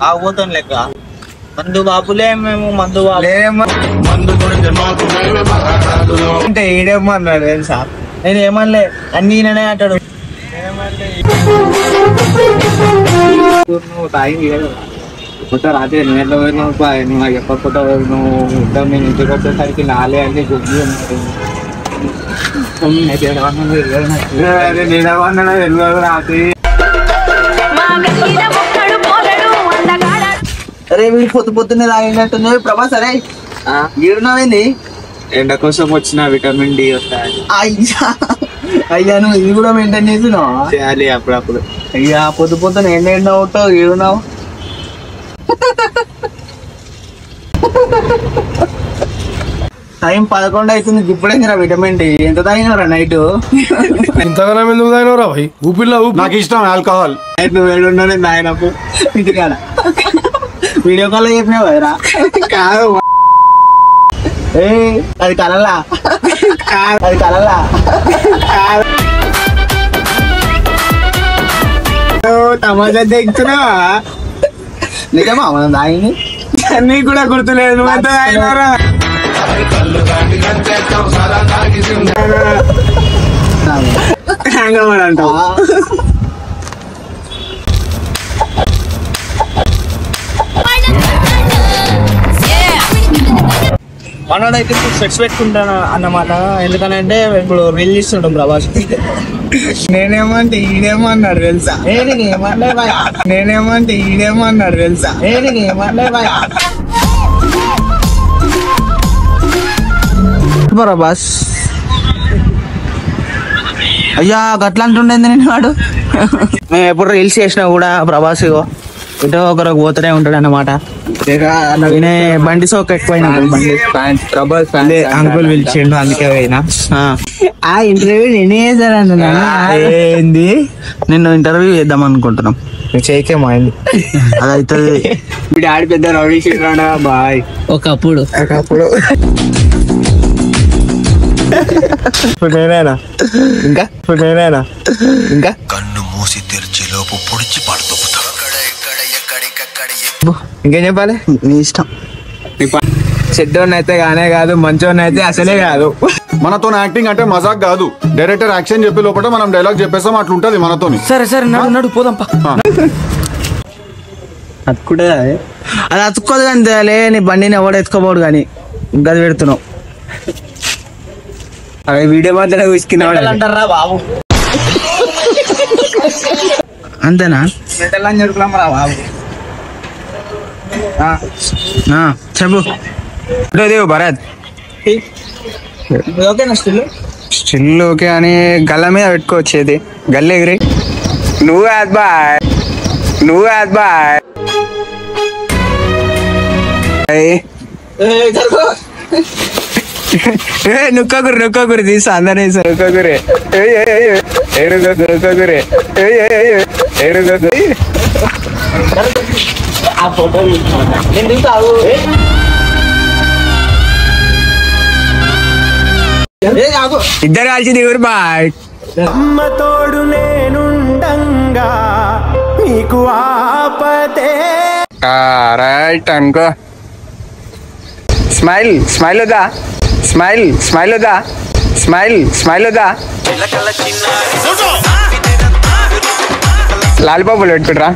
ఆగుతాం లెక్క మందు బాపులే మేము మందు అంటే ఈడేమన్నాడు తెలుసా నేను ఏమనలే అన్ని ఈయననే అంటాడు నువ్వు తాగి కొత్త రాత్రి నువ్వు ఎట్లా పోయినావు నువ్వు నాకు చెప్పకుండా నువ్వు నేను ఇంటికి వచ్చేసరికి నాలే అని గుడ్డి నేనేమన్నా తెలియదు రాత్రి అరే వీడు పొద్దున్నే తాగినట్టున్నావు ప్రభాస్ అరే వీడున్నావేంది ఎండ కోసం వచ్చిన విటమిన్ డి వస్తాయి అయ్యా నువ్వు ఇది కూడా మెయింటైన్ చేస్తున్నావు చేయాలి అప్పుడప్పుడు అయ్యా పొద్దున ఎండ అవుతావు ఏడున్నావు టైం 11 అవుతుంది ఇప్పుడైందిరా విటమిన్ డి ఎంత తాగినవరా నైట్ ఎంతగానో ఎందుకు తాగినవరా భయ్ ఊపిరిలో నాకు ఇష్టం ఆల్కహాల్ నువ్వు వేడున్నానే నాయనప్పు ఇంటికాడ వీడియో కాల్ చెప్పినావు కదరా కాదు అది కలలా అది కలలా టమాటా తెచ్చున్నావా నిజమా మనం తాగింది నీకు కూడా గుర్తులేదు నువ్వు ఎంత తాగినారా అంటావు మనోడైతే స్పెట్స్ పెట్టుకుంటాను అన్నమాట ఎందుకనంటే ఇప్పుడు రీల్ చేస్తుంటాం ప్రభాస్ నేనేమంటే ఈడేమన్నాడు తెలుసా నేనేమంటే ఈడేమన్నాడు తెలుసా ప్రభాస్ అయ్యా గట్లా అంటుండేంది నేను వాడు మేము ఎప్పుడు రీల్స్ చేసినా కూడా ప్రభాస్ ఇటో ఒకరికి పోతూనే ఉంటాడు అన్నమాట బండి సోక ఎక్కువైనా ప్రభాస్ అంకుల్ పిలిచిండు అందుకే పోయినా ఆ ఇంటర్వ్యూ నేనే చేశానంటున్నా ఏంది నిన్ను ఇంటర్వ్యూ చేద్దాం అనుకుంటున్నాం చేయకే మాయింది అది అవుతుంది మీ డాడీ పెద్ద రౌడీ షీరాడా బాయ్ ఒకప్పుడు నేనేనా ఇంకా కన్ను మూసి తెరిచే లోపు పొడిచి పడుతూ ఇంకేం చెప్పాలి నీ ఇష్టం చెడ్డోన్ అయితే కానే కాదు మంచోన్ అయితే అసలే కాదు మనతో యాక్టింగ్ అంటే మజాక్ కాదు డైరెక్టర్ యాక్షన్ చెప్పే లోపల మనం డైలాగ్ చెప్పేస్తాం అట్లుంటది మనతోని సరే నడు పోదాంపా అతుకుంటే అది అతుక్కోదు కానీ నీ బండిని ఎవడు ఎత్తుకోబోడు కానీ గది పెడుతున్నావు అవి వీడియో మాత్రమే ఉసుకున్నాడు బాబు అంతేనా అని చెడుకున్నామరా బాబు చెప్పు దేవు భరత్ ఓకేనా స్టిల్ ఓకే అని గల్ల మీద పెట్టుకోవచ్చేది గల్ల ఎగిరి నువ్వు బాయ్ నుక్కగురి తీసా అందరూ నుక్కగురి ఇద్దరు కలిసి దిగురు బాయ్ అమ్మ తోడు నేనుండంగా నీకు ఆపతే రైట్ అనుకో స్మైల్ వద్దా లాలిపాపులు పెట్టుకుంటారా